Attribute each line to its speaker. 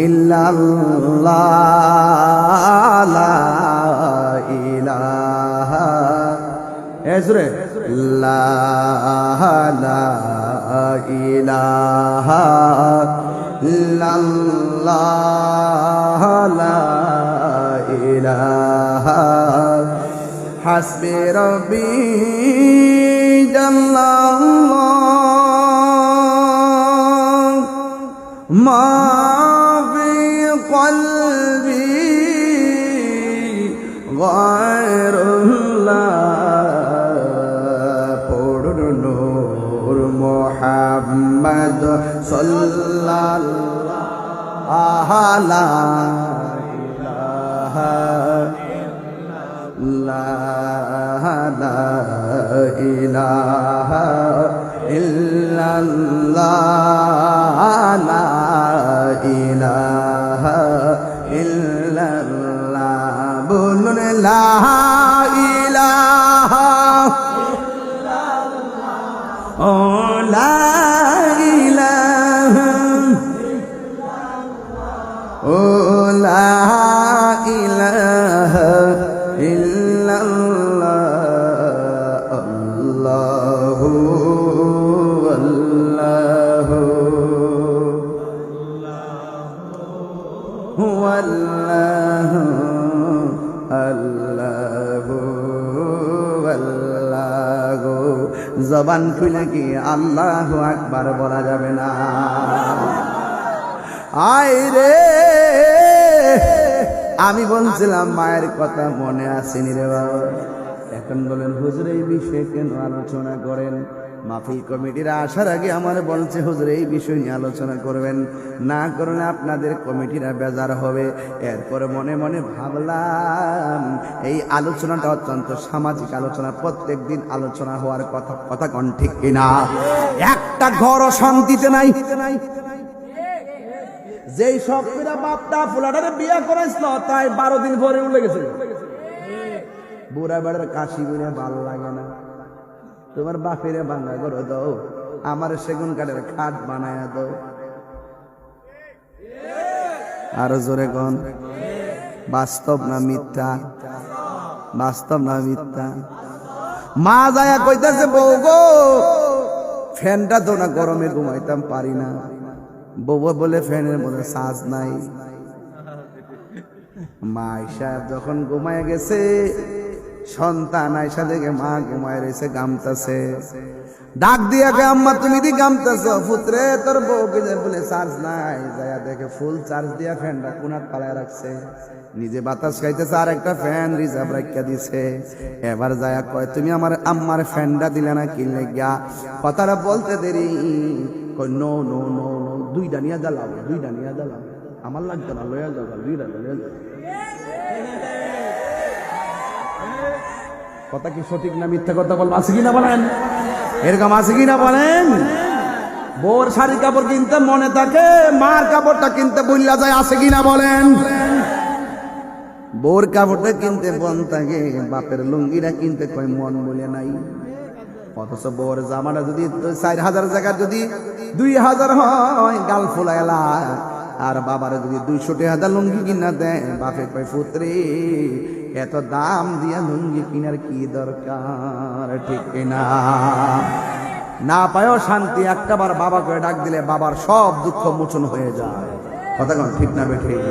Speaker 1: ইল্লাল্লাহ লা ইলাহা এজরে লা ইলাহা ইল্লাল্লাহ লা ইলাহা হাসবি রব্বি জাল্লাল্লাহ মা ফি কলবি গায়রুল্লাহ পড়ুন নূর মুহাম্মদ সাল্লাল্লাহু আলাইহি লা ইলাহা ইল্লাল্লাহ লা ইলাহা ইল্লাল্লাহ বলুন লা ইলাহা ইল্লাল্লাহ ও লা ইলাহা ও লা ইলাহা ইল্লাল্লাহ আল্লাহু আল্লাহু আল্লাহু আল্লাহু আল্লাহু জবান খুলে কি আল্লাহু আকবার বলা যাবে না? আয় রে আমি বলছিলাম মায়ের কথা মনে আসেনি রে বাবা। এখন বলেন হুজুর এই বিষয়ে কেন আলোচনা করেন? মাহফিল কমিটিরা আসার আগে আমার বলছে হুজুর এই বিষয় নিয়ে আলোচনা করবেন, না করলে আপনাদের কমিটিরা বেজার হবে। এরপরে মনে মনে ভাবলাম এই আলোচনাটা অত্যন্ত সামাজিক আলোচনা, প্রত্যেক দিন আলোচনা হওয়ার কথা কোন ঠিক কিনা? একটা ঘরও শান্তিতে নাই। যেই শক্তিরা বাপটা ফুলাটারে বিয়া করাইছিল তাই 12 দিন পরে উঠে গেছে। বুড়া বেড়ার কাশি বিনা ভালো লাগে না। তোমার বাপেরে ভাঙা করে দাও, আমার সেগুন কাঠের খাট বানায়া দাও। আরো জোরে কোন বাস্তব না মিথ্যা? বাস্তব না মিথ্যা? মা যায়া কইতাছে বউ গো ফ্যানটা তো না গরমে ঘুমাইতাম পারি না। বউ বলে ফ্যানের মধ্যে সাজ নাই। মা আয়সা যখন ঘুমায় গেছে, সন্তান আয়সা দেখে মা ঘুমায় রয়েছে, গামতাছে। ডাক দিয়া কে আম্মা তুমি দি গামতাছ? পুত্রে তোর বউকে বলে চার্জ নাই। যায়া দেখে ফুল চার্জ দিয়া ফ্যানটা কোনাত পালায় রাখছে। নিজে বাতাস খাইতেছে আর একটা ফ্যান রিজার্ভ রাখিয়া দিছে। এবার যায়া কয় তুমি আমার আম্মার ফ্যানটা দিলে না কি লাগিয়া? কথাটা বলতে দেরি কই নো নো নো নো, দুইটা নিয়ে জ্বালাও, দুইটা নিয়ে জ্বালাও, আমার লাগতো না, লইয়া যাও, দুইটা লইয়া যাও। কথা কি সঠিক না মিথ্যা কথা বলবো? আছে কিনা বলেন? এরকম আছে কিনা বলেন? বোর শাড়ি কাপড় কিনতে মনে থাকে, মার কাপড়টা কিনতে বললা যায়, আছে কিনা বলেন? বোর কাপড়টা কিনতে মন থাকে, বাপের লুঙ্গিটা কিনতে কয় মন বলে নাই। অথচ বোর জামাটা যদি 4000 জায়গা যদি 2000 হয় গাল ফুলাইলা, আর বাবার যদি 200 টাকা লুঙ্গি কিনা দেয়, বাপে কয় পুত্রে এত দাম দিয়া লুঙ্গি কিনার কি দরকার? ঠিক কিনা? না পায়ও শান্তি, একটাবার বাবা করে ডাক দিলে বাবার সব দুঃখ মোচন হয়ে যায়। কথা কোন ঠিক না বেঠিক?